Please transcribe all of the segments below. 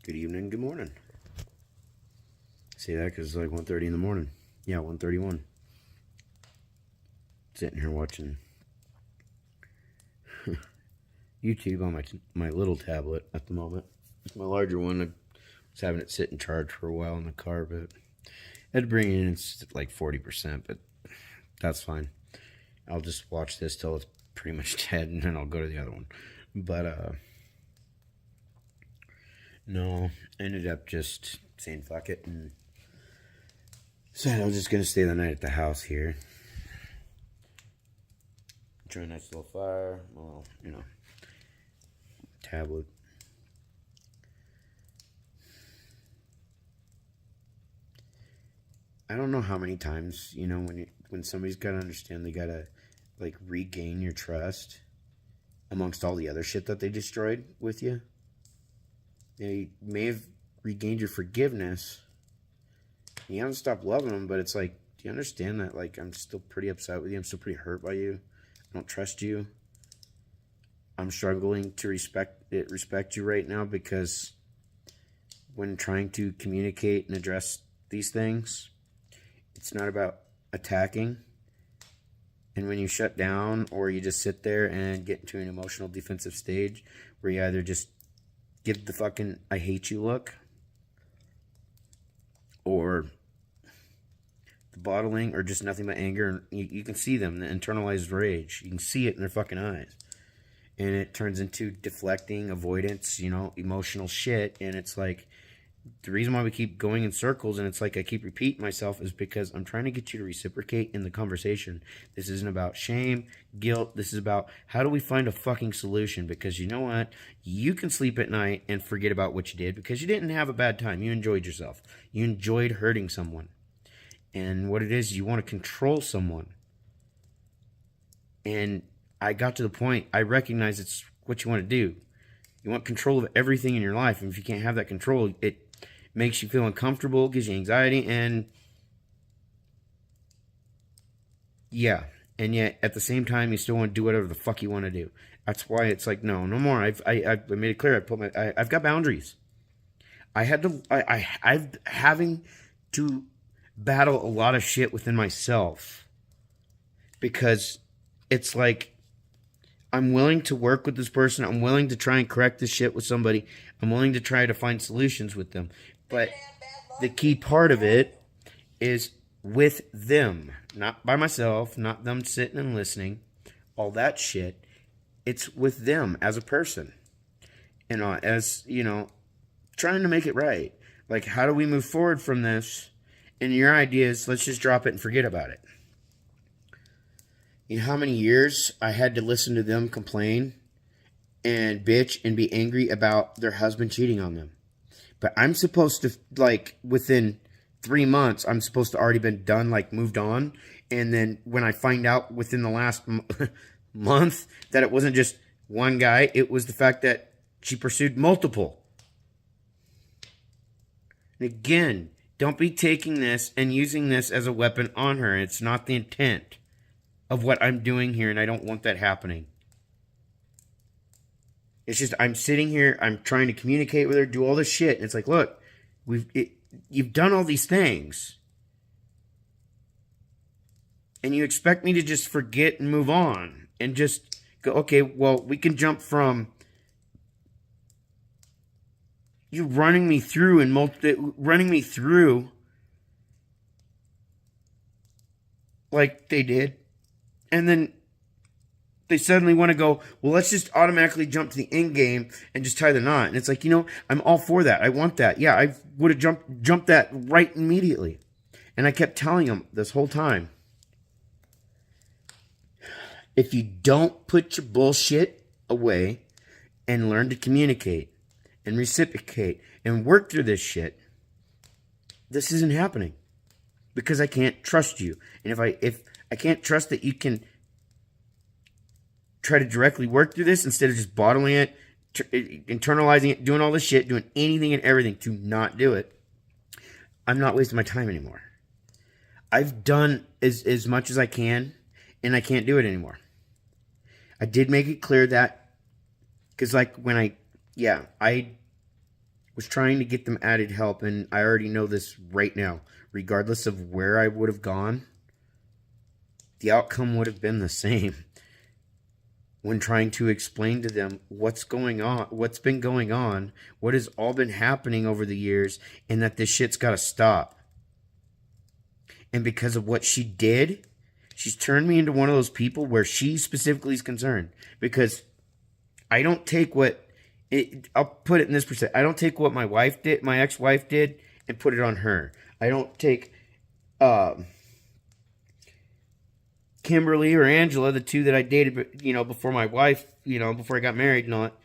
Good evening, good morning. I say that because it's like 1:30 in the morning. Yeah, 1:31. Sitting here watching YouTube on my little tablet at the moment. My larger one, I was having it sit and charge for a while in the car, but I had to bring it in. It's like 40%, but that's fine. I'll just watch this till it's pretty much dead, and then I'll go to the other one. But, no, I ended up just saying fuck it and said I was just going to stay the night at the house here. Enjoy a nice little fire, well, tablet. I don't know how many times, when somebody's got to understand they got to, like, regain your trust amongst all the other shit that they destroyed with you. They may have regained your forgiveness. You haven't stopped loving them, but it's like, do you understand that, like, I'm still pretty upset with you? I'm still pretty hurt by you. I don't trust you. I'm struggling to respect you right now because when trying to communicate and address these things, it's not about attacking. And when you shut down or you just sit there and get into an emotional defensive stage where you either just give the fucking I hate you look or the bottling or just nothing but anger. You can see them, the internalized rage. You can see it in their fucking eyes. And it turns into deflecting, avoidance, emotional shit. And it's like, the reason why we keep going in circles, and it's like I keep repeating myself, is because I'm trying to get you to reciprocate in the conversation. This isn't about shame, guilt. This is about how do we find a fucking solution? Because you know what? You can sleep at night and forget about what you did because you didn't have a bad time. You enjoyed yourself. You enjoyed hurting someone. And what it is, you want to control someone. And I got to the point, I recognize it's what you want to do. You want control of everything in your life. And if you can't have that control, it makes you feel uncomfortable, gives you anxiety, and yeah. And yet, at the same time, you still want to do whatever the fuck you want to do. That's why it's like, no more. I've made it clear. I've got boundaries. I've having to battle a lot of shit within myself because it's like, I'm willing to work with this person. I'm willing to try and correct this shit with somebody. I'm willing to try to find solutions with them. But the key part of it is with them. Not by myself. Not them sitting and listening. All that shit. It's with them as a person. As, trying to make it right. Like, how do we move forward from this? And your idea is, let's just drop it and forget about it. You know how many years I had to listen to them complain and bitch and be angry about their husband cheating on them? But I'm supposed to, like, within 3 months, I'm supposed to already been done, like, moved on. And then when I find out within the last month that it wasn't just one guy, it was the fact that she pursued multiple. And again, don't be taking this and using this as a weapon on her. It's not the intent of what I'm doing here, and I don't want that happening. It's just, I'm sitting here, I'm trying to communicate with her, do all this shit, and it's like, look, you've done all these things, and you expect me to just forget and move on, and just go, okay, well, we can jump from you running me through like they did, and then they suddenly want to go, well, let's just automatically jump to the end game and just tie the knot. And it's like, I'm all for that. I want that. Yeah, I would have jumped that right immediately. And I kept telling them this whole time, if you don't put your bullshit away and learn to communicate and reciprocate and work through this shit, this isn't happening. Because I can't trust you. And if I can't trust that you can try to directly work through this instead of just bottling it, internalizing it, doing all this shit, doing anything and everything to not do it, I'm not wasting my time anymore. I've done as much as I can, and I can't do it anymore. I did make it clear that, because like when I was trying to get them added help, and I already know this right now. Regardless of where I would have gone, the outcome would have been the same. When trying to explain to them what's going on, what's been going on, what has all been happening over the years, and that this shit's got to stop. And because of what she did, she's turned me into one of those people where she specifically is concerned. Because I don't take I'll put it in this percent. I don't take what my wife did, my ex-wife did, and put it on her. I don't take Kimberly or Angela, the two that I dated, before my wife, before I got married and all that.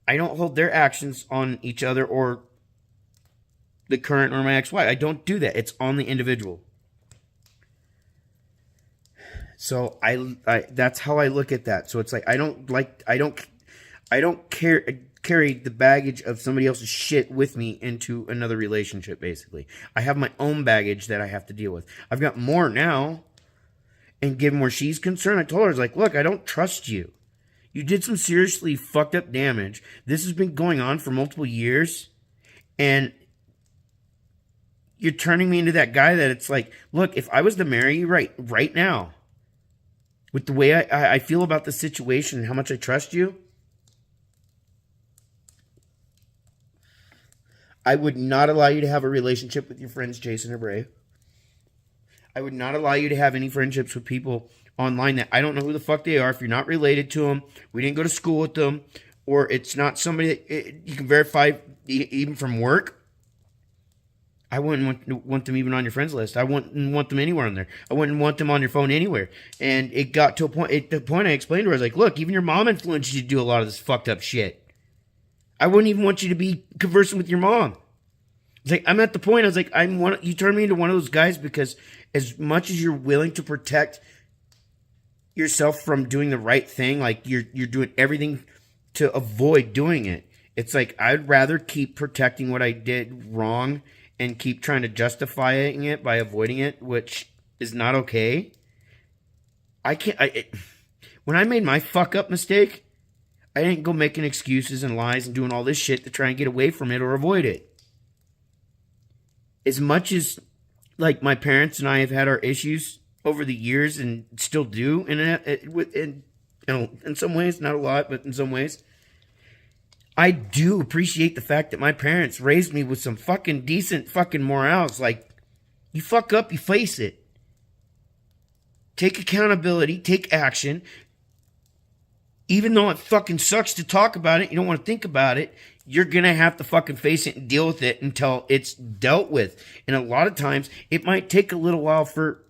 I don't hold their actions on each other or the current or my ex-wife. I don't do that. It's on the individual. So I that's how I look at that. So it's like I don't carry the baggage of somebody else's shit with me into another relationship. Basically, I have my own baggage that I have to deal with. I've got more now, and given where she's concerned, I told her, I was like, look, I don't trust you. You did some seriously fucked up damage. This has been going on for multiple years, and you're turning me into that guy that it's like, look, if I was to marry you right now, with the way I feel about the situation and how much I trust you, I would not allow you to have a relationship with your friends Jason or Bray. I would not allow you to have any friendships with people online that I don't know who the fuck they are. If you're not related to them, we didn't go to school with them, or it's not somebody that you can verify even from work, I wouldn't want them even on your friends list. I wouldn't want them anywhere on there. I wouldn't want them on your phone anywhere. And it got to a point, at the point I explained to her, I was like, look, even your mom influenced you to do a lot of this fucked up shit. I wouldn't even want you to be conversing with your mom. It's like, I'm at the point, I was like, you turn me into one of those guys because as much as you're willing to protect yourself from doing the right thing, like you're doing everything to avoid doing it. It's like, I'd rather keep protecting what I did wrong and keep trying to justifying it by avoiding it, which is not okay. When I made my fuck up mistake, I didn't go making excuses and lies and doing all this shit to try and get away from it or avoid it. As much as, like, my parents and I have had our issues over the years and still do, in some ways, not a lot, but in some ways, I do appreciate the fact that my parents raised me with some fucking decent fucking morals. Like, you fuck up, you face it. Take accountability, take action. Even though it fucking sucks to talk about it, you don't want to think about it, you're going to have to fucking face it and deal with it until it's dealt with. And a lot of times, it might take a little while for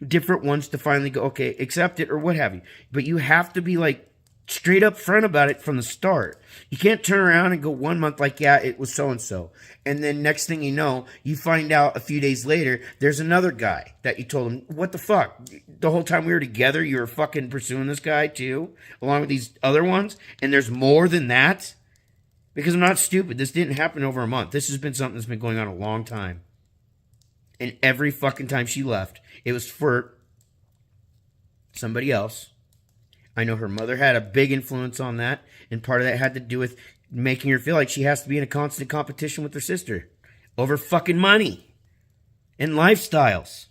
different ones to finally go, okay, accept it or what have you. But you have to be like, straight up front about it from the start. You can't turn around and go 1 month like, yeah, it was so-and-so. And then next thing you know, you find out a few days later, there's another guy that you told him, what the fuck? The whole time we were together, you were fucking pursuing this guy too, along with these other ones? And there's more than that? Because I'm not stupid. This didn't happen over a month. This has been something that's been going on a long time. And every fucking time she left, it was for somebody else. I know her mother had a big influence on that, and part of that had to do with making her feel like she has to be in a constant competition with her sister over fucking money and lifestyles.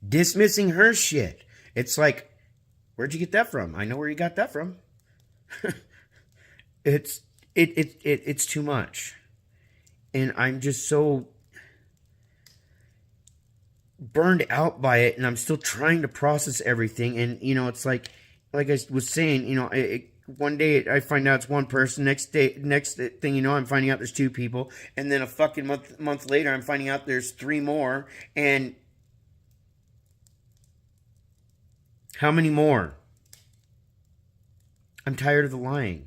Dismissing her shit. It's like, where'd you get that from? I know where you got that from. It's too much. And I'm just so burned out by it, and I'm still trying to process everything. And, it's like I was saying, one day I find out it's one person, next thing I'm finding out there's two people, and then a fucking month later I'm finding out there's three more, and how many more? I'm tired of the lying.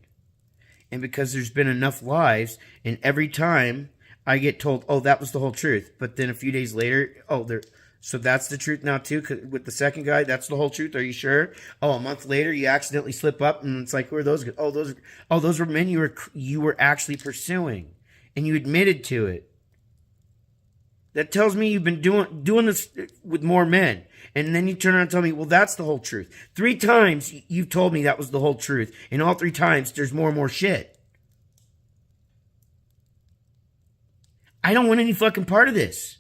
And because there's been enough lies, and every time I get told, oh, that was the whole truth. But then a few days later, so that's the truth now too? With the second guy, that's the whole truth? Are you sure? Oh, a month later, you accidentally slip up, and it's like, who are those? Those were men you were actually pursuing, and you admitted to it. That tells me you've been doing this with more men. And then you turn around and tell me, well, that's the whole truth. 3 times you've told me that was the whole truth. And all 3 times there's more and more shit. I don't want any fucking part of this.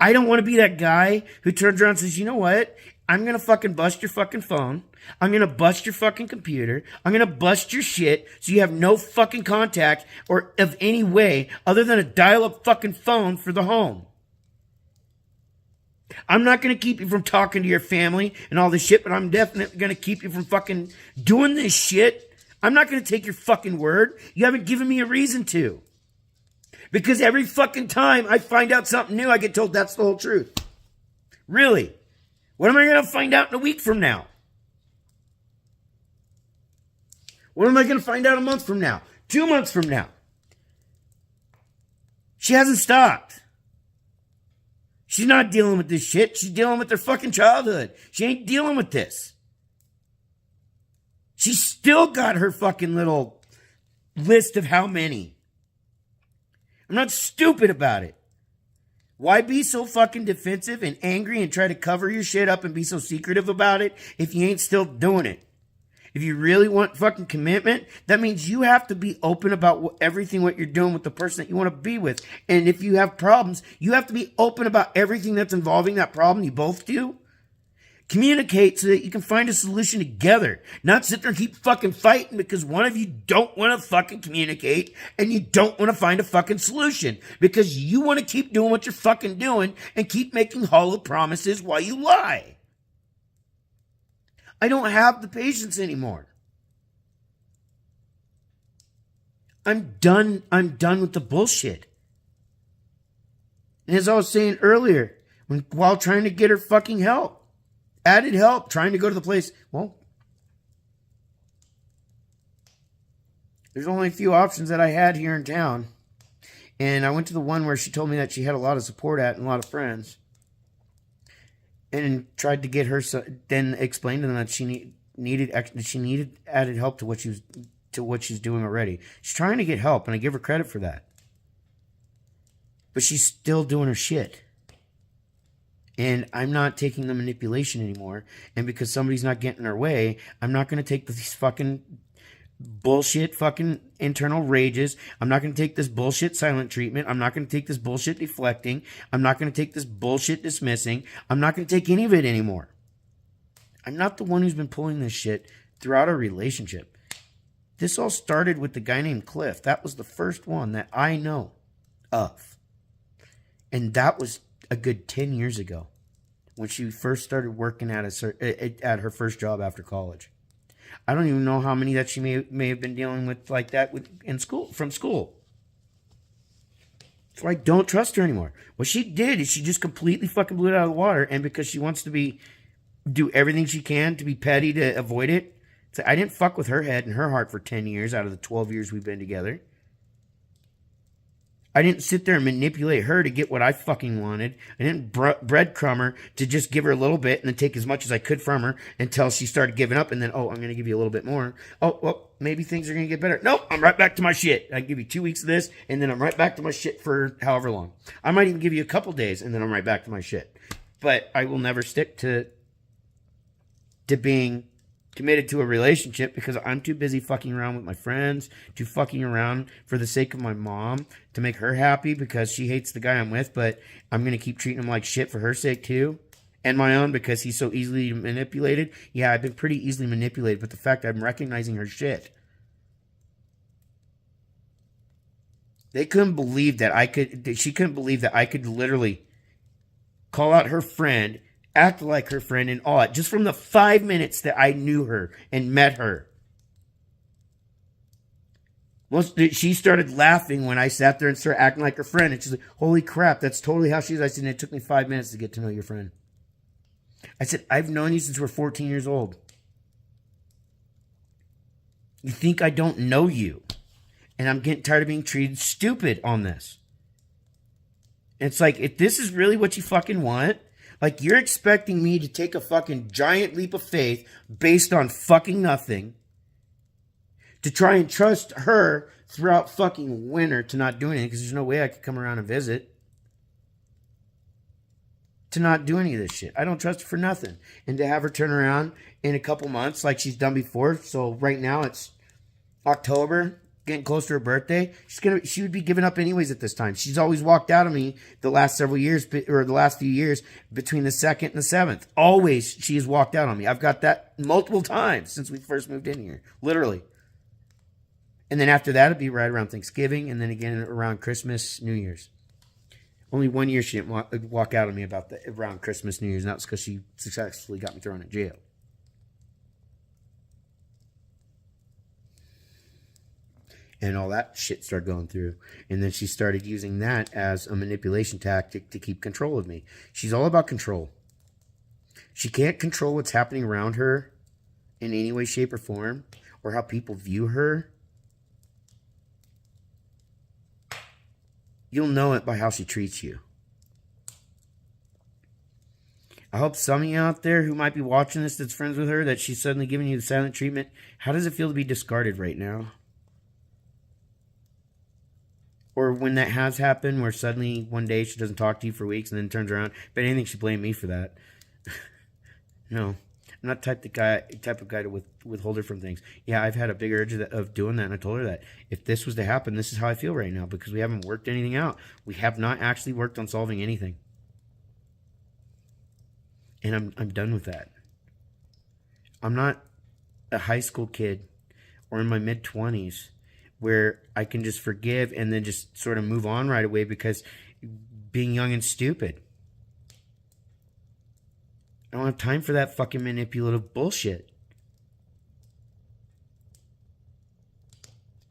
I don't want to be that guy who turns around and says, you know what? I'm going to fucking bust your fucking phone. I'm going to bust your fucking computer. I'm going to bust your shit so you have no fucking contact or of any way other than a dial-up fucking phone for the home. I'm not going to keep you from talking to your family and all this shit, but I'm definitely going to keep you from fucking doing this shit. I'm not going to take your fucking word. You haven't given me a reason to. Because every fucking time I find out something new, I get told that's the whole truth. Really? What am I going to find out in a week from now? What am I going to find out a month from now? 2 months from now? She hasn't stopped. She's not dealing with this shit. She's dealing with her fucking childhood. She ain't dealing with this. She's still got her fucking little list of how many. I'm not stupid about it. Why be so fucking defensive and angry and try to cover your shit up and be so secretive about it if you ain't still doing it? If you really want fucking commitment, that means you have to be open about everything what you're doing with the person that you want to be with. And if you have problems, you have to be open about everything that's involving that problem. You both do. Communicate so that you can find a solution together. Not sit there and keep fucking fighting because one of you don't want to fucking communicate and you don't want to find a fucking solution because you want to keep doing what you're fucking doing and keep making hollow promises while you lie. I don't have the patience anymore. I'm done with the bullshit. And as I was saying earlier, while trying to get her fucking help, added help, trying to go to the place, well, there's only a few options that I had here in town. And I went to the one where she told me that she had a lot of support at and a lot of friends. And tried to get her, then explained to them that she needed added help to what she's doing already. She's trying to get help, and I give her credit for that. But she's still doing her shit. And I'm not taking the manipulation anymore. And because somebody's not getting in her way, I'm not going to take these fucking bullshit fucking internal rages. I'm not going to take this bullshit silent treatment. I'm not going to take this bullshit deflecting. I'm not going to take this bullshit dismissing. I'm not going to take any of it anymore. I'm not the one who's been pulling this shit throughout our relationship. This all started with the guy named Cliff. That was the first one that I know of. And that was a good 10 years ago when she first started working at her first job after college. I don't even know how many that she may have been dealing with like that from school. So I don't trust her anymore. What she did is she just completely fucking blew it out of the water, and because she wants to do everything she can to be petty to avoid it. So I didn't fuck with her head and her heart for 10 years out of the 12 years we've been together. I didn't sit there and manipulate her to get what I fucking wanted. I didn't breadcrumb her to just give her a little bit and then take as much as I could from her until she started giving up. And then, I'm going to give you a little bit more. Oh, well, maybe things are going to get better. Nope, I'm right back to my shit. I give you 2 weeks of this, and then I'm right back to my shit for however long. I might even give you a couple days, and then I'm right back to my shit. But I will never stick to being committed to a relationship because I'm too busy fucking around with my friends, too fucking around for the sake of my mom to make her happy because she hates the guy I'm with, but I'm going to keep treating him like shit for her sake too. And my own because he's so easily manipulated. Yeah, I've been pretty easily manipulated, but the fact I'm recognizing her shit. She couldn't believe that I could literally call out her friend, act like her friend, and all that, just from the 5 minutes that I knew her and met her. She started laughing when I sat there and started acting like her friend, and she's like, holy crap, that's totally how she is. I said, it took me 5 minutes to get to know your friend. I said, I've known you since we're 14 years old. You think I don't know you? And I'm getting tired of being treated stupid on this. And it's like, if this is really what you fucking want, like, you're expecting me to take a fucking giant leap of faith based on fucking nothing to try and trust her throughout fucking winter to not do anything because there's no way I could come around and visit. to not do any of this shit. I don't trust her for nothing. And to have her turn around in a couple months like she's done before. So right now it's October, getting close to her birthday. She would be giving up anyways at this time. She's always walked out on me the last several years, or the last few years, between the 2nd and the 7th. Always she has walked out on me. I've got that multiple times since we first moved in here. Literally. And then after that, it'd be right around Thanksgiving, and then again around Christmas, New Year's. Only 1 year she didn't walk out on me about around Christmas, New Year's, and that was because she successfully got me thrown in jail. And all that shit started going through. And then she started using that as a manipulation tactic to keep control of me. She's all about control. She can't control what's happening around her in any way, shape, or form, or how people view her. You'll know it by how she treats you. I hope some of you out there who might be watching this that's friends with her, that she's suddenly giving you the silent treatment. How does it feel to be discarded right now? Or when that has happened, where suddenly one day she doesn't talk to you for weeks and then turns around. But anything she blamed me for that. No, I'm not the type of guy to withhold her from things. Yeah, I've had a big urge of doing that, and I told her that if this was to happen, this is how I feel right now, because we haven't worked anything out. We have not actually worked on solving anything, and I'm done with that. I'm not a high school kid or in my mid-20s where I can just forgive and then just sort of move on right away because being young and stupid. I don't have time for that fucking manipulative bullshit.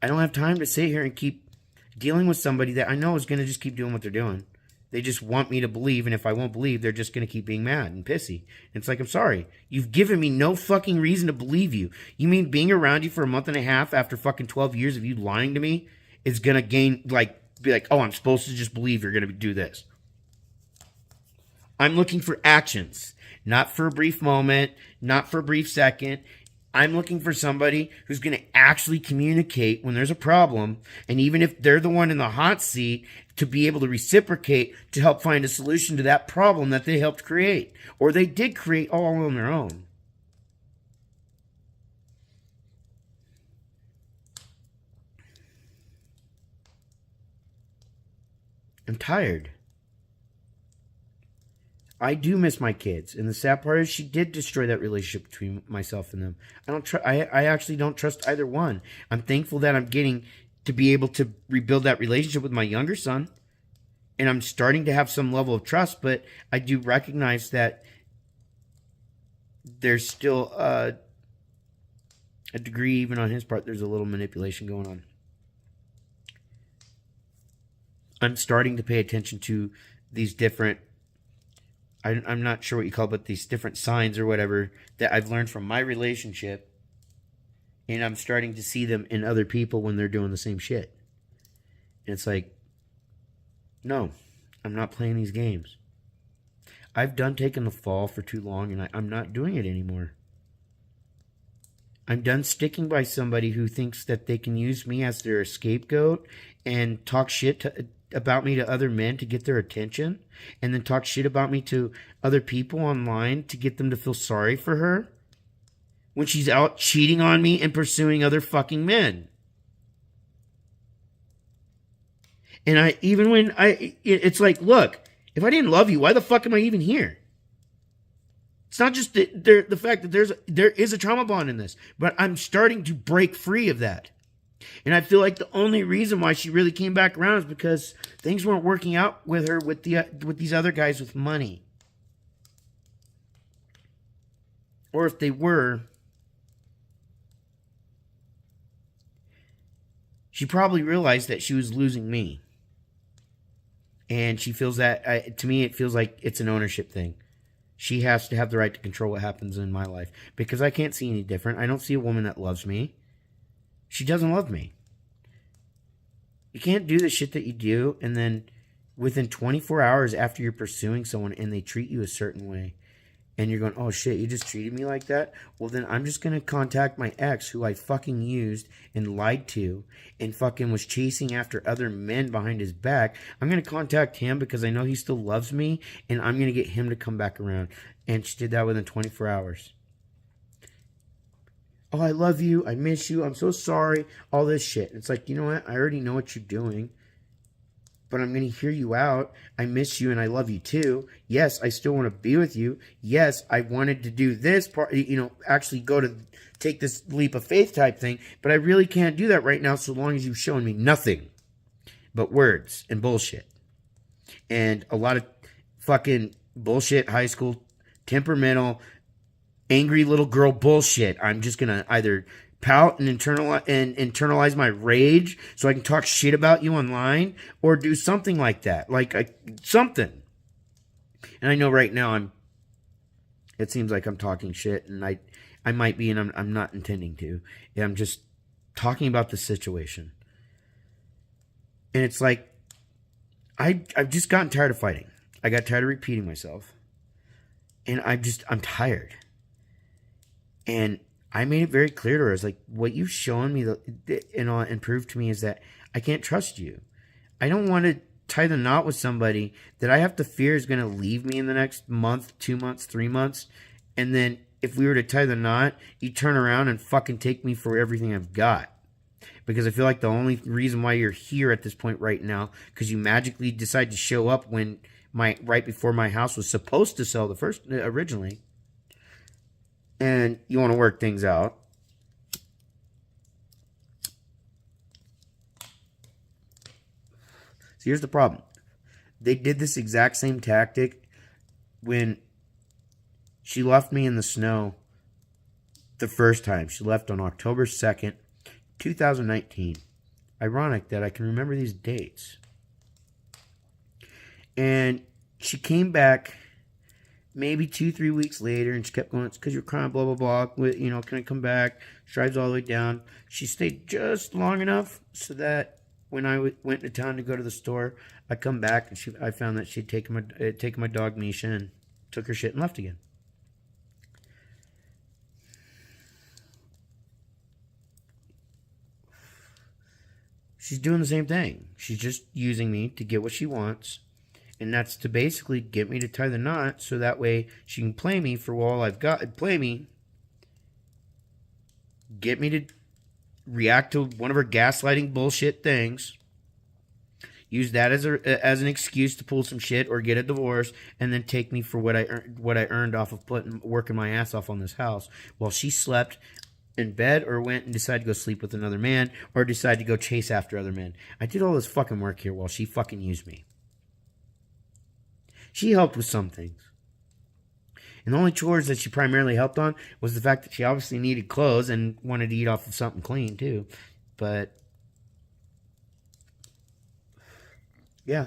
I don't have time to sit here and keep dealing with somebody that I know is going to just keep doing what they're doing. They just want me to believe, and if I won't believe, they're just going to keep being mad and pissy. And it's like, I'm sorry. You've given me no fucking reason to believe you. You mean being around you for a month and a half after fucking 12 years of you lying to me is going to be like, oh, I'm supposed to just believe you're going to do this. I'm looking for actions, not for a brief moment, not for a brief second. I'm looking for somebody who's going to actually communicate when there's a problem, and even if they're the one in the hot seat, to be able to reciprocate to help find a solution to that problem that they helped create, or they did create all on their own. I'm tired. I do miss my kids, and the sad part is she did destroy that relationship between myself and them. I actually don't trust either one. I'm thankful that I'm getting to be able to rebuild that relationship with my younger son, and I'm starting to have some level of trust, but I do recognize that there's still a degree, even on his part, there's a little manipulation going on. I'm starting to pay attention to these different, I'm not sure what you call it, but these different signs or whatever that I've learned from my relationship. And I'm starting to see them in other people when they're doing the same shit. And it's like, no, I'm not playing these games. I've done taking the fall for too long, and I'm not doing it anymore. I'm done sticking by somebody who thinks that they can use me as their scapegoat and talk shit about me to other men to get their attention, and then talk shit about me to other people online to get them to feel sorry for her when she's out cheating on me and pursuing other fucking men. And it's like, look, if I didn't love you, why the fuck am I even here? It's not just the fact that there is a trauma bond in this, but I'm starting to break free of that. And I feel like the only reason why she really came back around is because things weren't working out with her with these other guys with money. Or if they were, she probably realized that she was losing me. And she feels that, to me, it feels like it's an ownership thing. She has to have the right to control what happens in my life. Because I can't see any different. I don't see a woman that loves me. She doesn't love me. You can't do the shit that you do, and then within 24 hours after you're pursuing someone and they treat you a certain way, and you're going, oh shit, you just treated me like that? Well, then I'm just going to contact my ex who I fucking used and lied to and fucking was chasing after other men behind his back. I'm going to contact him because I know he still loves me, and I'm going to get him to come back around. And she did that within 24 hours. Oh, I love you. I miss you. I'm so sorry. All this shit. It's like, you know what? I already know what you're doing. But I'm going to hear you out. I miss you and I love you too. Yes, I still want to be with you. Yes, I wanted to do this part, actually go to take this leap of faith type thing. But I really can't do that right now so long as you've shown me nothing but words and bullshit. And a lot of fucking bullshit high school, temperamental, angry little girl bullshit. I'm just going to either pout and internalize my rage so I can talk shit about you online, or do something like that, something. And I know right now it seems like I'm talking shit, and I might be, and I'm not intending to. I'm just talking about the situation, and it's like I've just gotten tired of fighting. I got tired of repeating myself, and I'm tired. And I made it very clear to her. I was like, what you've shown me and proved to me is that I can't trust you. I don't want to tie the knot with somebody that I have to fear is going to leave me in the next month, 2 months, 3 months. And then if we were to tie the knot, you turn around and fucking take me for everything I've got. Because I feel like the only reason why you're here at this point right now, because you magically decide to show up when right before my house was supposed to sell originally. And you want to work things out. So here's the problem. They did this exact same tactic when she left me in the snow the first time. She left on October 2nd, 2019. Ironic that I can remember these dates. And she came back maybe 2-3 weeks later, and she kept going, it's because you're crying, blah, blah, blah. Can I come back? She drives all the way down. She stayed just long enough so that when I went to town to go to the store, I come back, and I found that she'd taken my dog, Misha, and took her shit and left again. She's doing the same thing. She's just using me to get what she wants. And that's to basically get me to tie the knot so that way she can play me for all I've got. Play me. Get me to react to one of her gaslighting bullshit things. Use that as an excuse to pull some shit or get a divorce, and then take me for what I earned off of working my ass off on this house while she slept in bed or went and decided to go sleep with another man or decided to go chase after other men. I did all this fucking work here while she fucking used me. She helped with some things. And the only chores that she primarily helped on was the fact that she obviously needed clothes and wanted to eat off of something clean too. But yeah.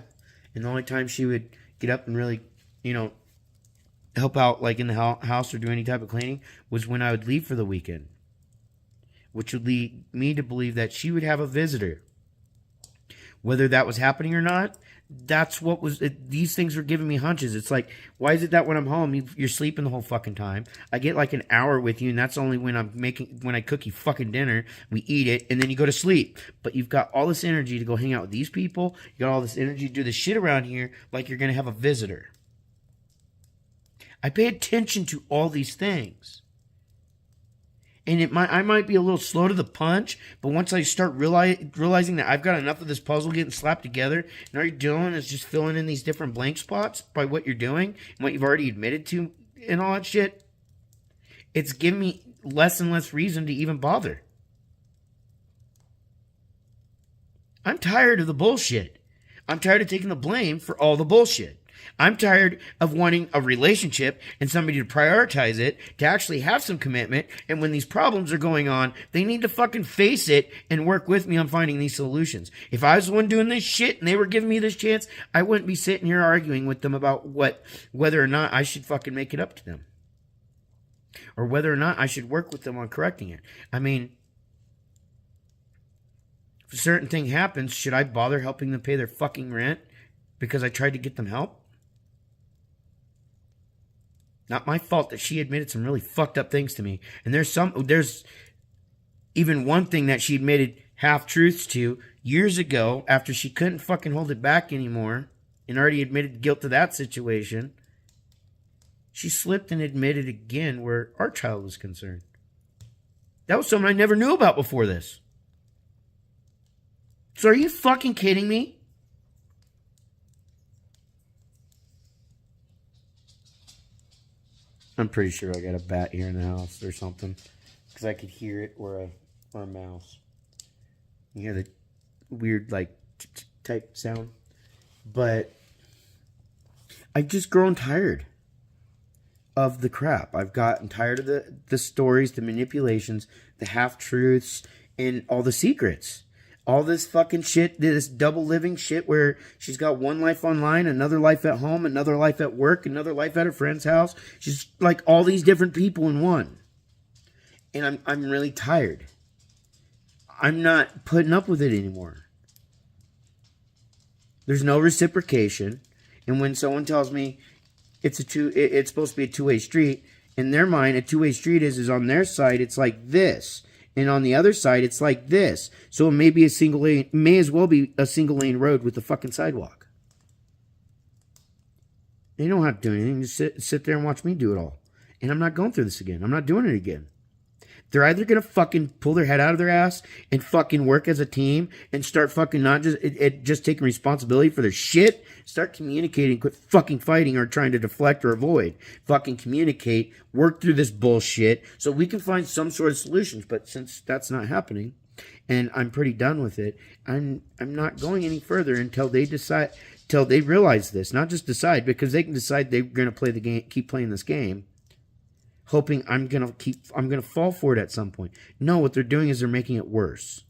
And the only time she would get up and really, help out like in the house or do any type of cleaning was when I would leave for the weekend. Which would lead me to believe that she would have a visitor. Whether that was happening or not, that's what was these things were giving me hunches. It's like, why is it that when I'm home you're sleeping the whole fucking time? I get like an hour with you, and that's only when I cook you fucking dinner, we eat it, and then you go to sleep. But you've got all this energy to go hang out with these people. You got all this energy to do this shit around here like you're gonna have a visitor. I pay attention to all these things. And I might be a little slow to the punch, but once I start realizing that I've got enough of this puzzle getting slapped together, and all you're doing is just filling in these different blank spots by what you're doing and what you've already admitted to and all that shit, it's giving me less and less reason to even bother. I'm tired of the bullshit. I'm tired of taking the blame for all the bullshit. I'm tired of wanting a relationship and somebody to prioritize it, to actually have some commitment, and when these problems are going on, they need to fucking face it and work with me on finding these solutions. If I was the one doing this shit and they were giving me this chance, I wouldn't be sitting here arguing with them about whether or not I should fucking make it up to them. Or whether or not I should work with them on correcting it. I mean, if a certain thing happens, should I bother helping them pay their fucking rent because I tried to get them help? Not my fault that she admitted some really fucked up things to me. And there's even one thing that she admitted half-truths to years ago after she couldn't fucking hold it back anymore and already admitted guilt to that situation. She slipped and admitted again where our child was concerned. That was something I never knew about before this. So are you fucking kidding me? I'm pretty sure I got a bat here in the house or something. Because I could hear it, or a mouse. You hear the weird, like, type sound. But I've just grown tired of the crap. I've gotten tired of the stories, the manipulations, the half-truths, and all the secrets. All this fucking shit, this double living shit where she's got one life online, another life at home, another life at work, another life at her friend's house. She's like all these different people in one. And I'm really tired. I'm not putting up with it anymore. There's no reciprocation. And when someone tells me it's supposed to be a two-way street, in their mind, a two-way street is on their side, it's like this. And on the other side, it's like this. So it may be a single lane, may as well be a single lane road with a fucking sidewalk. They don't have to do anything. Just sit there and watch me do it all. And I'm not going through this again. I'm not doing it again. They're either going to fucking pull their head out of their ass and fucking work as a team and start fucking not just taking responsibility for their shit. Start communicating, quit fucking fighting or trying to deflect or avoid. Fucking communicate, work through this bullshit so we can find some sort of solutions. But since that's not happening, and I'm pretty done with it, I'm not going any further until they decide, till they realize this. Not just decide, because they can decide they're going to play the game, keep playing this game, hoping I'm gonna fall for it at some point. No, what they're doing is they're making it worse.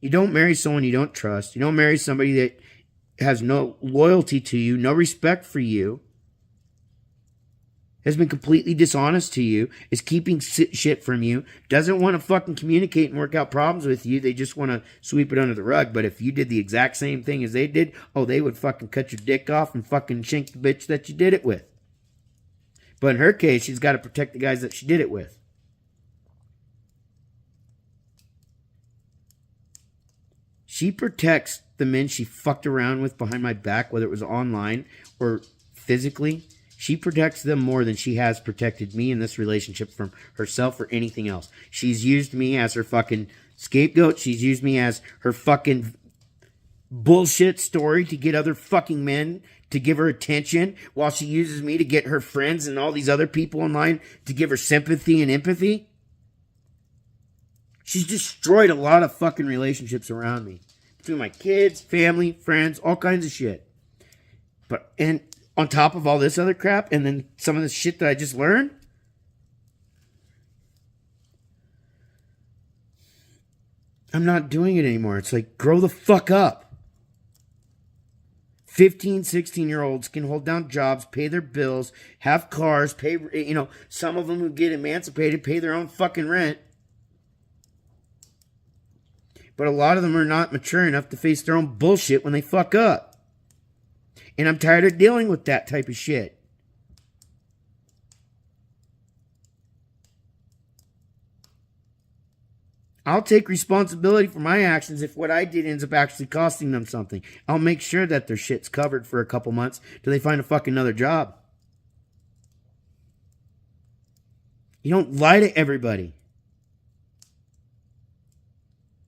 You don't marry someone you don't trust. You don't marry somebody that has no loyalty to you, no respect for you, has been completely dishonest to you, is keeping shit from you, doesn't want to fucking communicate and work out problems with you. They just want to sweep it under the rug. But if you did the exact same thing as they did, oh, they would fucking cut your dick off and fucking shank the bitch that you did it with. But in her case, she's got to protect the guys that she did it with. She protects the men she fucked around with behind my back, whether it was online or physically. She protects them more than she has protected me in this relationship from herself or anything else. She's used me as her fucking scapegoat. She's used me as her fucking bullshit story to get other fucking men to give her attention, while she uses me to get her friends and all these other people in line to give her sympathy and empathy. She's destroyed a lot of fucking relationships around me. Between my kids, family, friends, all kinds of shit. And on top of all this other crap, and then some of the shit that I just learned, I'm not doing it anymore. It's like, grow the fuck up. 15, 16-year-olds can hold down jobs, pay their bills, have cars, pay, some of them who get emancipated pay their own fucking rent. But a lot of them are not mature enough to face their own bullshit when they fuck up. And I'm tired of dealing with that type of shit. I'll take responsibility for my actions if what I did ends up actually costing them something. I'll make sure that their shit's covered for a couple months till they find a fucking another job. You don't lie to everybody.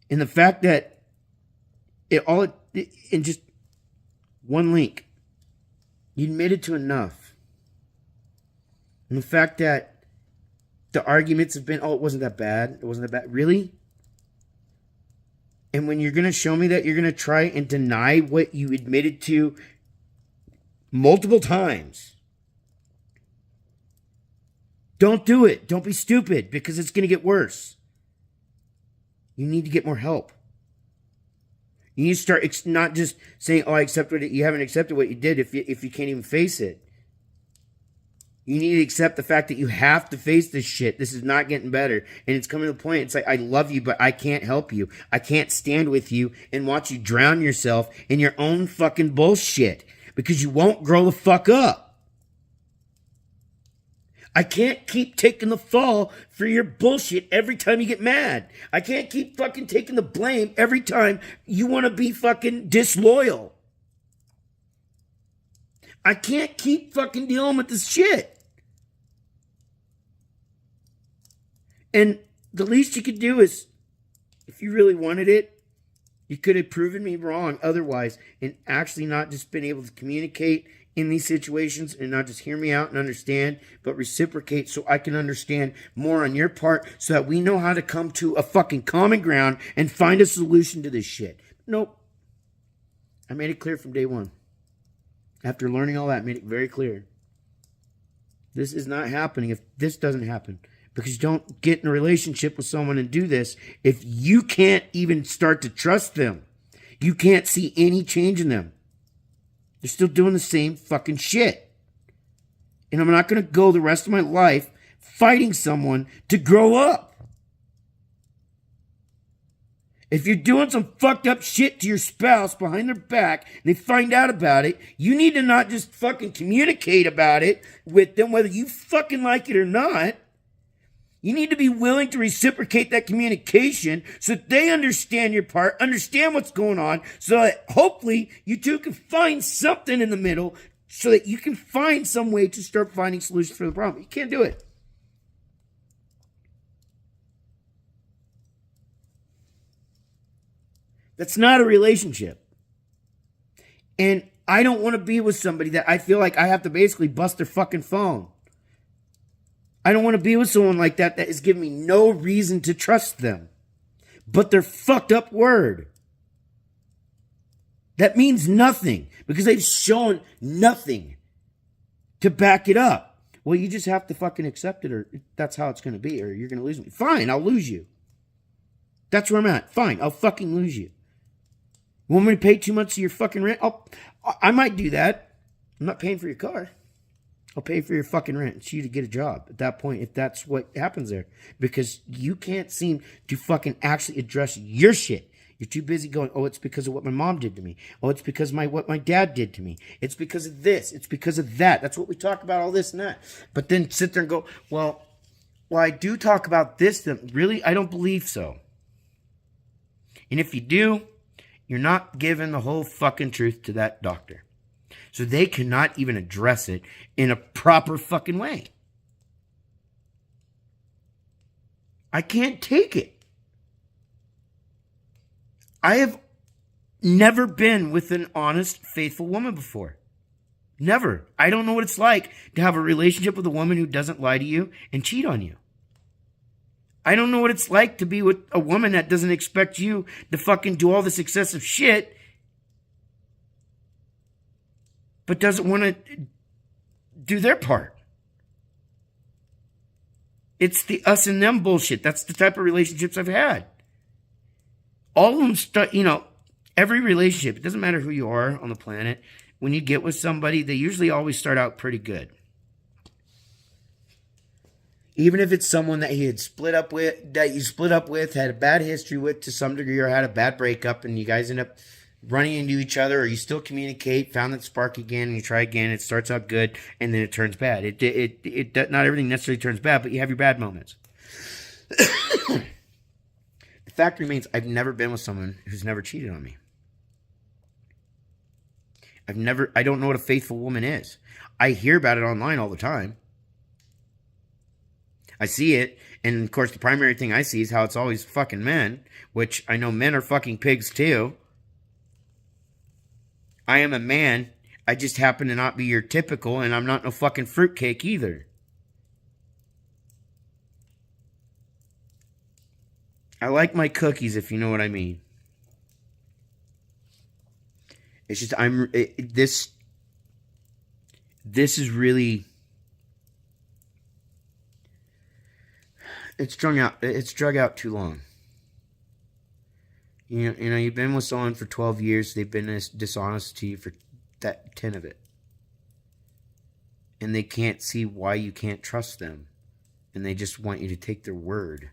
And the fact that in just one link, you admitted to enough. And the fact that the arguments have been, it wasn't that bad. It wasn't that bad. Really? And when you're going to show me that, you're going to try and deny what you admitted to multiple times. Don't do it. Don't be stupid, because it's going to get worse. You need to get more help. You need to start not just saying, I accepted it. You haven't accepted what you did if you can't even face it. You need to accept the fact that you have to face this shit. This is not getting better. And it's coming to the point, it's like, I love you, but I can't help you. I can't stand with you and watch you drown yourself in your own fucking bullshit, because you won't grow the fuck up. I can't keep taking the fall for your bullshit every time you get mad. I can't keep fucking taking the blame every time you want to be fucking disloyal. I can't keep fucking dealing with this shit. And the least you could do is, if you really wanted it, you could have proven me wrong otherwise and actually not just been able to communicate in these situations and not just hear me out and understand, but reciprocate so I can understand more on your part so that we know how to come to a fucking common ground and find a solution to this shit. Nope. I made it clear from day one. After learning all that, I made it very clear. This is not happening if this doesn't happen. Because you don't get in a relationship with someone and do this if you can't even start to trust them. You can't see any change in them. They're still doing the same fucking shit. And I'm not going to go the rest of my life fighting someone to grow up. If you're doing some fucked up shit to your spouse behind their back and they find out about it, you need to not just fucking communicate about it with them, whether you fucking like it or not. You need to be willing to reciprocate that communication so that they understand your part, understand what's going on, so that hopefully you two can find something in the middle so that you can find some way to start finding solutions for the problem. You can't do it. That's not a relationship. And I don't want to be with somebody that I feel like I have to basically bust their fucking phone. I don't want to be with someone like that that is giving me no reason to trust them. But their fucked up word. That means nothing because they've shown nothing to back it up. Well, you just have to fucking accept it or that's how it's going to be or you're going to lose me. Fine, I'll lose you. That's where I'm at. Fine, I'll fucking lose you. You want me to pay 2 months of your fucking rent? I might do that. I'm not paying for your car. I'll pay for your fucking rent. It's you to get a job at that point if that's what happens there. Because you can't seem to fucking actually address your shit. You're too busy going, oh, it's because of what my mom did to me. Oh, it's because of what my dad did to me. It's because of this. It's because of that. That's what we talk about, all this and that. But then sit there and go, well, I do talk about this. Then really, I don't believe so. And if you do, you're not giving the whole fucking truth to that doctor. So they cannot even address it in a proper fucking way. I can't take it. I have never been with an honest, faithful woman before. Never. I don't know what it's like to have a relationship with a woman who doesn't lie to you and cheat on you. I don't know what it's like to be with a woman that doesn't expect you to fucking do all this excessive shit but doesn't want to do their part. It's the us and them bullshit. That's the type of relationships I've had. All of them, every relationship, it doesn't matter who you are on the planet, when you get with somebody, they usually always start out pretty good. Even if it's someone that you split up with, had a bad history with to some degree, or had a bad breakup, and you guys end up running into each other, or you still communicate, found that spark again, and you try again, it starts out good, and then it turns bad. It not everything necessarily turns bad, but you have your bad moments. The fact remains, I've never been with someone who's never cheated on me. I don't know what a faithful woman is. I hear about it online all the time. I see it, and of course the primary thing I see is how it's always fucking men, which I know men are fucking pigs too. I am a man. I just happen to not be your typical, and I'm not no fucking fruitcake either. I like my cookies, if you know what I mean. It's just this is really, it's drug out too long. You know, you've been with someone for 12 years. They've been dishonest to you for 10 of it. And they can't see why you can't trust them. And they just want you to take their word.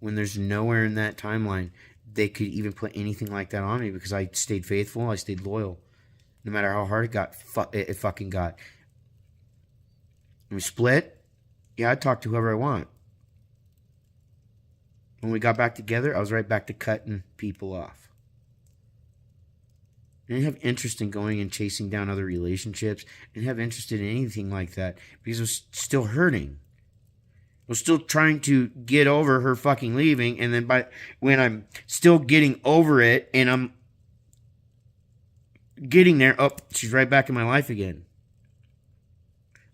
When there's nowhere in that timeline they could even put anything like that on me because I stayed faithful. I stayed loyal. no matter how hard it fucking got. When we split, yeah, I talk to whoever I want. When we got back together, I was right back to cutting people off. I didn't have interest in going and chasing down other relationships. I didn't have interest in anything like that because I was still hurting. I was still trying to get over her fucking leaving, and then when I'm still getting over it and I'm getting there, oh, she's right back in my life again.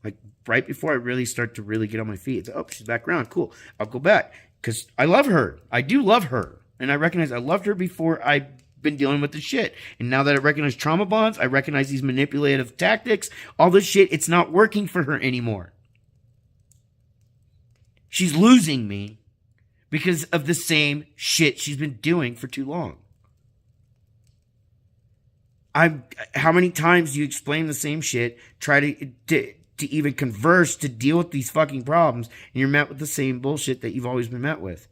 Like right before I really start to really get on my feet, it's, oh, she's back around. Cool. I'll go back because I love her. I do love her. And I recognize I loved her before I've been dealing with the shit. And now that I recognize trauma bonds, I recognize these manipulative tactics, all this shit, it's not working for her anymore. She's losing me because of the same shit she's been doing for too long. How many times do you explain the same shit, try to even converse to deal with these fucking problems, and you're met with the same bullshit that you've always been met with?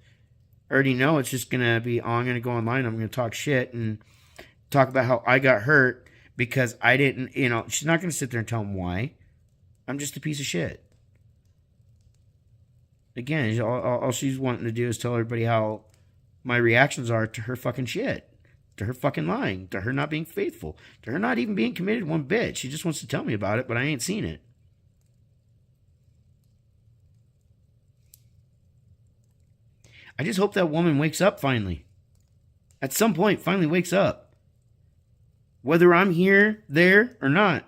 I already know it's just going to be, oh, I'm going to go online, I'm going to talk shit and talk about how I got hurt because I didn't, she's not going to sit there and tell them why. I'm just a piece of shit. Again, all she's wanting to do is tell everybody how my reactions are to her fucking shit, to her fucking lying, to her not being faithful, to her not even being committed one bit. She just wants to tell me about it, but I ain't seen it. I just hope that woman wakes up finally. At some point, finally wakes up. Whether I'm here, there, or not.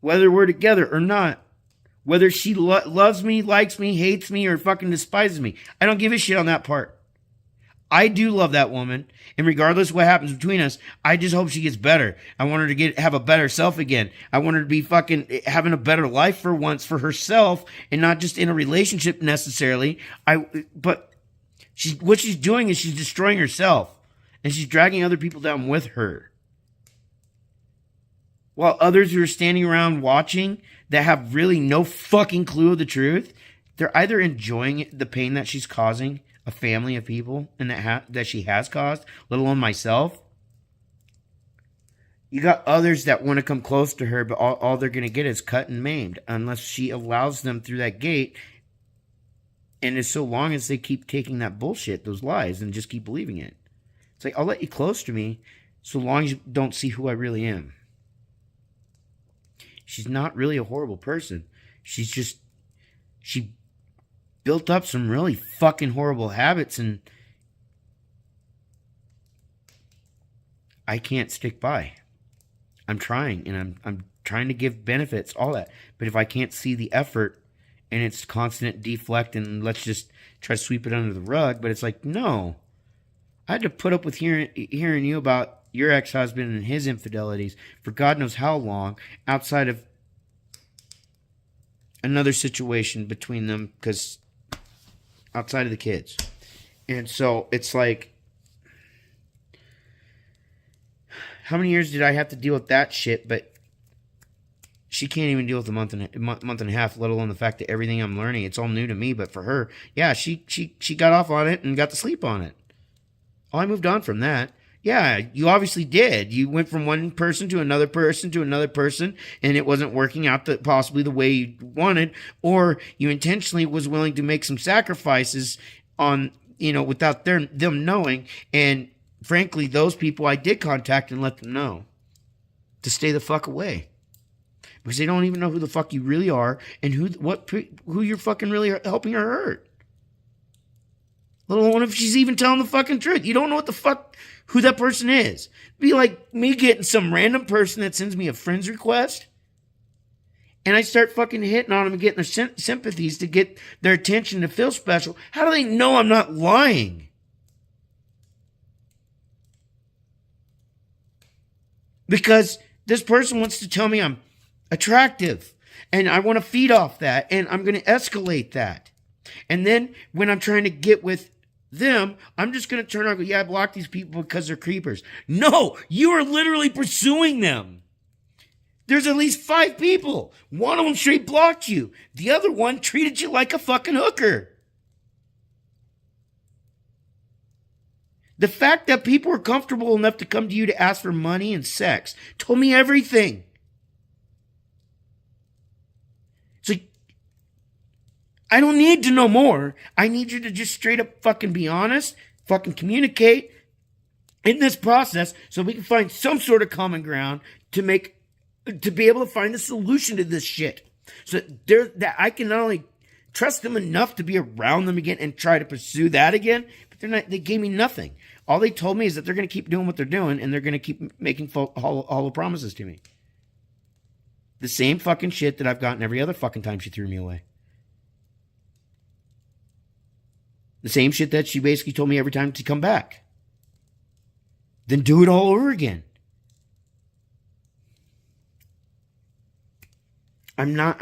Whether we're together or not. Whether she loves me, likes me, hates me, or fucking despises me. I don't give a shit on that part. I do love that woman, and regardless of what happens between us, I just hope she gets better. I want her to have a better self again. I want her to be fucking having a better life for once for herself, and not just in a relationship necessarily. But what she's doing is she's destroying herself, and she's dragging other people down with her. While others who are standing around watching that have really no fucking clue of the truth, they're either enjoying the pain that she's causing a family of people and that she has caused, let alone myself. You got others that want to come close to her, but all they're going to get is cut and maimed unless she allows them through that gate. And as so long as they keep taking that bullshit, those lies, and just keep believing it. It's like, I'll let you close to me so long as you don't see who I really am. She's not really a horrible person. She built up some really fucking horrible habits, and I can't stick by. I'm trying, and I'm trying to give benefits, all that. But if I can't see the effort, and it's constant deflect, and let's just try to sweep it under the rug, but it's like, no. I had to put up with hearing you about your ex-husband and his infidelities for God knows how long, outside of another situation between them, because outside of the kids. And so it's like, how many years did I have to deal with that shit? But she can't even deal with a month and a half, let alone the fact that everything I'm learning, it's all new to me. But for her, yeah, she got off on it and got to sleep on it. Oh, I moved on from that. Yeah, you obviously did. You went from one person to another person to another person, and it wasn't working out possibly the way you wanted, or you intentionally was willing to make some sacrifices on, without them knowing. And frankly, those people I did contact and let them know to stay the fuck away, because they don't even know who the fuck you really are and who you're fucking really helping her hurt. Let alone if she's even telling the fucking truth. You don't know what the fuck who that person is. It'd be like me getting some random person that sends me a friend's request, and I start fucking hitting on them and getting their sympathies to get their attention to feel special. How do they know I'm not lying? Because this person wants to tell me I'm attractive, and I want to feed off that, and I'm going to escalate that. And then when I'm trying to get with them, I'm just going to turn around and go, yeah, I block these people because they're creepers. No, you are literally pursuing them. There's at least 5 people. One of them straight blocked you. The other one treated you like a fucking hooker. The fact that people were comfortable enough to come to you to ask for money and sex told me everything. It's like, I don't need to know more. I need you to just straight up fucking be honest, fucking communicate in this process so we can find some sort of common ground to be able to find a solution to this shit. So that I can not only trust them enough to be around them again and try to pursue that again, but they gave me nothing. All they told me is that they're going to keep doing what they're doing and they're going to keep making hollow promises to me. The same fucking shit that I've gotten every other fucking time she threw me away. The same shit that she basically told me every time to come back. Then do it all over again. I'm not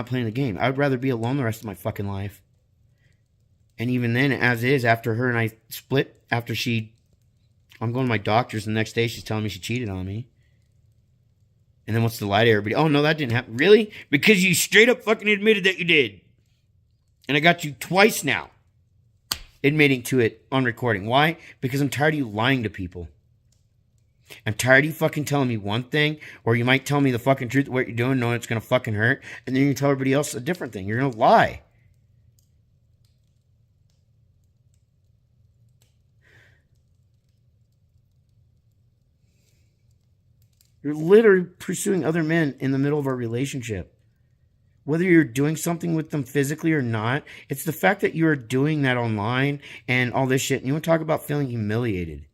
playing the game. I would rather be alone the rest of my fucking life. And even then, as is, after her and I split, I'm going to my doctor's, and the next day she's telling me she cheated on me. And then wants to lie to everybody. Oh, no, that didn't happen. Really? Because you straight up fucking admitted that you did. And I got you twice now admitting to it on recording. Why? Because I'm tired of you lying to people. I'm tired of you fucking telling me one thing, or you might tell me the fucking truth of what you're doing, knowing it's going to fucking hurt, and then you tell everybody else a different thing. You're going to lie. You're literally pursuing other men in the middle of our relationship. Whether you're doing something with them physically or not, it's the fact that you're doing that online and all this shit. And you want to talk about feeling humiliated.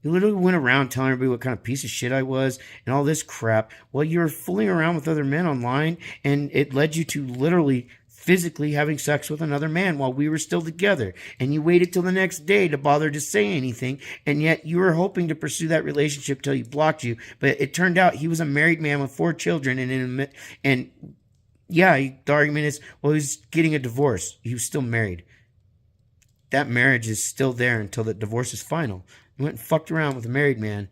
You literally went around telling everybody what kind of piece of shit I was and all this crap. Well, you're fooling around with other men online, and it led you to literally physically having sex with another man while we were still together. And you waited till the next day to bother to say anything, and yet you were hoping to pursue that relationship till he blocked you. But it turned out he was a married man with 4 children, and yeah, the argument is, well, he's getting a divorce. He was still married. That marriage is still there until the divorce is final. You went and fucked around with a married man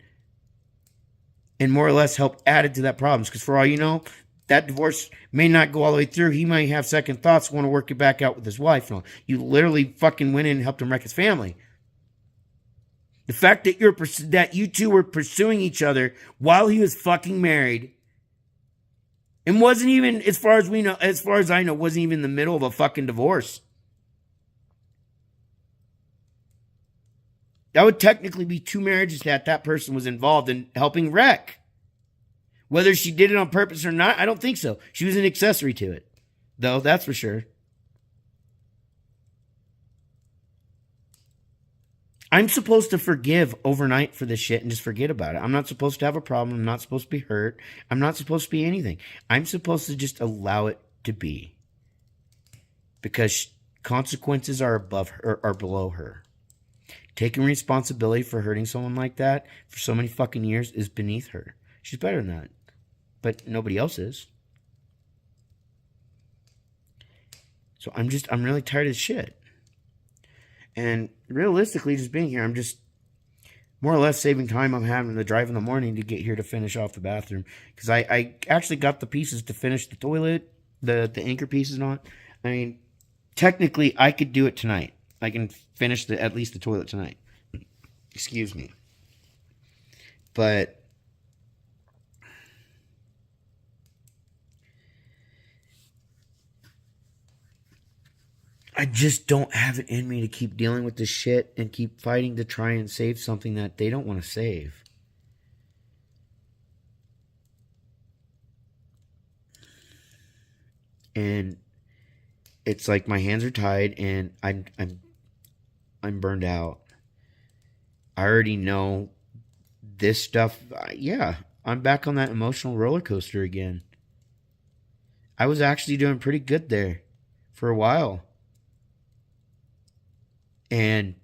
and more or less helped add to that problem. Because for all you know, that divorce may not go all the way through. He might have second thoughts, want to work it back out with his wife. No, you literally fucking went in and helped him wreck his family. The fact that you two were pursuing each other while he was fucking married and wasn't even, as far as I know, wasn't even in the middle of a fucking divorce. That would technically be 2 marriages that person was involved in helping wreck. Whether she did it on purpose or not, I don't think so. She was an accessory to it, though, that's for sure. I'm supposed to forgive overnight for this shit and just forget about it. I'm not supposed to have a problem. I'm not supposed to be hurt. I'm not supposed to be anything. I'm supposed to just allow it to be. Because consequences are below her. Taking responsibility for hurting someone like that for so many fucking years is beneath her. She's better than that. But nobody else is. So I'm really tired of this shit. And realistically, just being here, I'm just more or less saving time. I'm having to drive in the morning to get here to finish off the bathroom. Because I actually got the pieces to finish the toilet, the anchor pieces and all. I mean, technically, I could do it tonight. I can finish at least the toilet tonight. Excuse me. But I just don't have it in me to keep dealing with this shit and keep fighting to try and save something that they don't want to save. And it's like my hands are tied and I'm burned out. I already know this stuff. Yeah, I'm back on that emotional roller coaster again. I was actually doing pretty good there for a while. And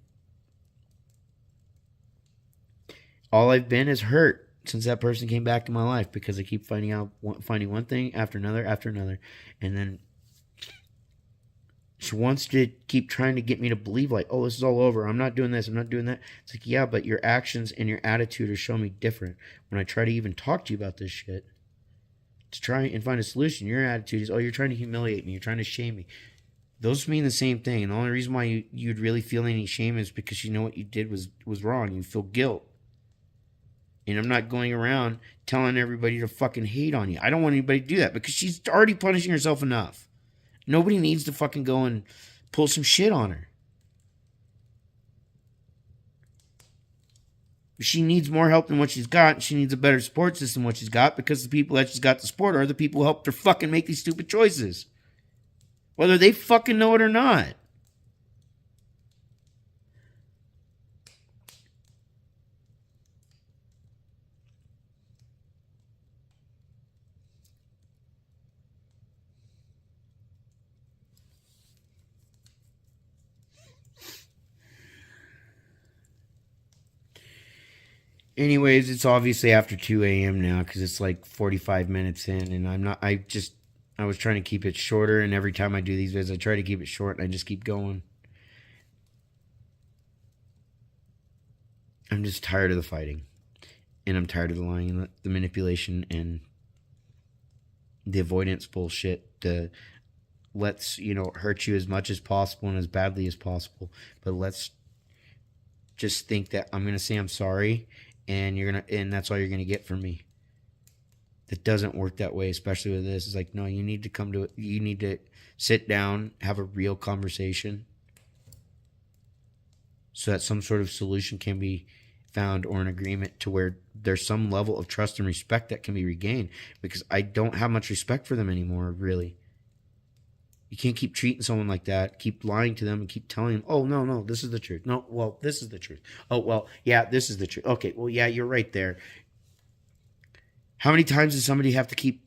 all I've been is hurt since that person came back to my life because I keep finding one thing after another. And then she wants to keep trying to get me to believe like, oh, this is all over. I'm not doing this. I'm not doing that. It's like, yeah, but your actions and your attitude are showing me different. When I try to even talk to you about this shit, to try and find a solution, your attitude is, oh, you're trying to humiliate me. You're trying to shame me. Those mean the same thing. And the only reason why you'd really feel any shame is because you know what you did was wrong. You feel guilt. And I'm not going around telling everybody to fucking hate on you. I don't want anybody to do that because she's already punishing herself enough. Nobody needs to fucking go and pull some shit on her. She needs more help than what she's got. She needs a better support system than what she's got because the people that she's got to support are the people who helped her fucking make these stupid choices. Whether they fucking know it or not. Anyways, it's obviously after 2 a.m. now because it's like 45 minutes in, and I was trying to keep it shorter, and every time I do these videos, I try to keep it short, and I just keep going. I'm just tired of the fighting, and I'm tired of the lying and the manipulation and the avoidance bullshit. Let's, hurt you as much as possible and as badly as possible, but let's just think that I'm going to say I'm sorry, and that's all you're going to get from me. It doesn't work that way, especially with this. It's like, no, you need to sit down, have a real conversation so that some sort of solution can be found or an agreement to where there's some level of trust and respect that can be regained, because I don't have much respect for them anymore, really. You can't keep treating someone like that, keep lying to them and keep telling them, oh, no, this is the truth. No, well, this is the truth. Oh, well, yeah, this is the truth. Okay, well, yeah, you're right there. How many times does somebody have to keep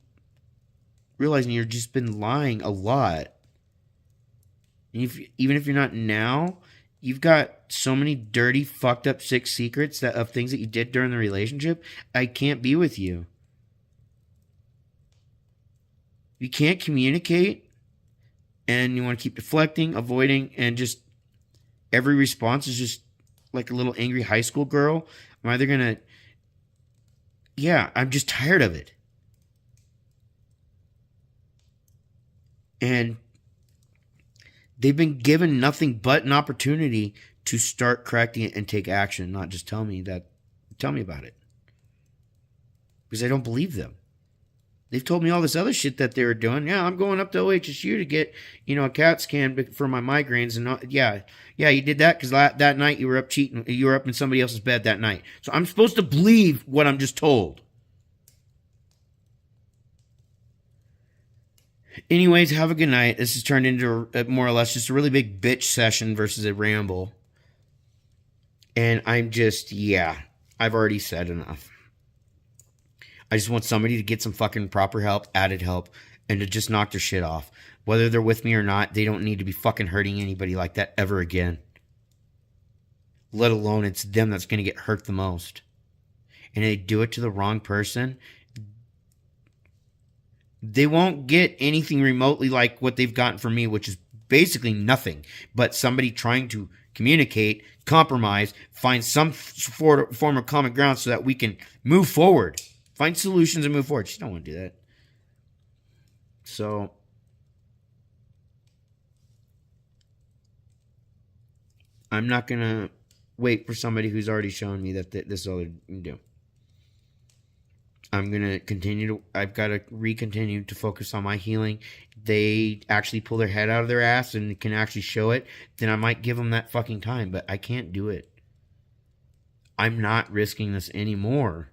realizing you've just been lying a lot? And even if you're not now, you've got so many dirty, fucked up, sick secrets of things that you did during the relationship. I can't be with you. You can't communicate. And you want to keep deflecting, avoiding, and just every response is just like a little angry high school girl. I'm either going to, I'm just tired of it. And they've been given nothing but an opportunity to start correcting it and take action, not just tell me about it. Because I don't believe them. They've told me all this other shit that they were doing. Yeah, I'm going up to OHSU to get, a CAT scan for my migraines. And you did that because that night you were up cheating. You were up in somebody else's bed that night. So I'm supposed to believe what I'm just told. Anyways, have a good night. This has turned into more or less just a really big bitch session versus a ramble. And I'm just, I've already said enough. I just want somebody to get some fucking proper help, added help, and to just knock their shit off. Whether they're with me or not, they don't need to be fucking hurting anybody like that ever again. Let alone it's them that's going to get hurt the most. And they do it to the wrong person, they won't get anything remotely like what they've gotten from me, which is basically nothing but somebody trying to communicate, compromise, find some form of common ground so that we can move forward. Find solutions and move forward. She don't want to do that. So, I'm not going to wait for somebody who's already shown me that this is all they can do. I'm going to I've got to continue to focus on my healing. They actually pull their head out of their ass and can actually show it. Then I might give them that fucking time, but I can't do it. I'm not risking this anymore.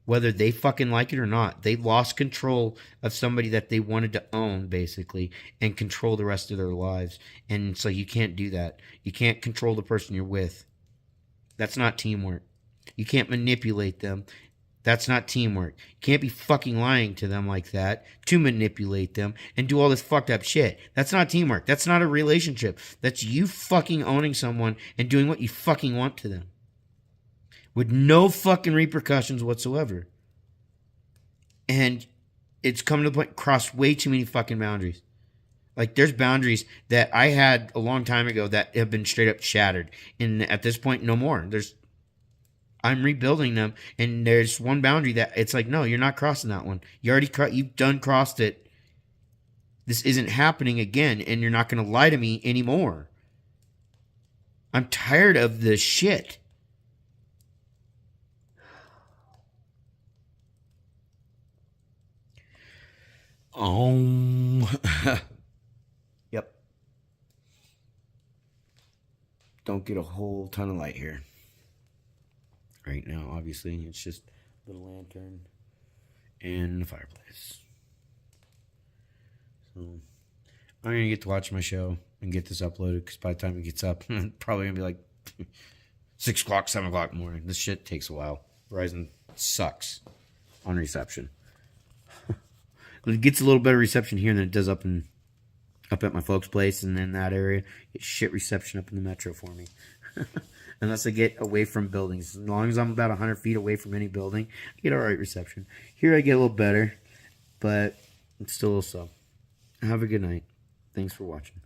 Whether they fucking like it or not, they lost control of somebody that they wanted to own, basically, and control the rest of their lives. And so you can't do that. You can't control the person you're with. That's not teamwork. You can't manipulate them. That's not teamwork. You can't be fucking lying to them like that to manipulate them and do all this fucked up shit. That's not teamwork. That's not a relationship. That's you fucking owning someone and doing what you fucking want to them. With no fucking repercussions whatsoever. And it's come to the point, crossed way too many fucking boundaries. Like, there's boundaries that I had a long time ago that have been straight up shattered. And at this point, no more. I'm rebuilding them. And there's one boundary that it's like, no, you're not crossing that one. You've done crossed it. this isn't happening again, and you're not going to lie to me anymore. I'm tired of this shit. Yep. Don't get a whole ton of light here. Right now, obviously, it's just a little lantern and the fireplace. So, I'm going to get to watch my show and get this uploaded, because by the time it gets up, it's probably going to be like 6 o'clock, 7 o'clock in the morning. This shit takes a while. Verizon sucks on reception. It gets a little better reception here than it does up at my folks' place and in that area. It's shit reception up in the metro for me. Unless I get away from buildings. As long as I'm about 100 feet away from any building, I get alright reception. Here I get a little better, but it's still a little slow. Have a good night. Thanks for watching.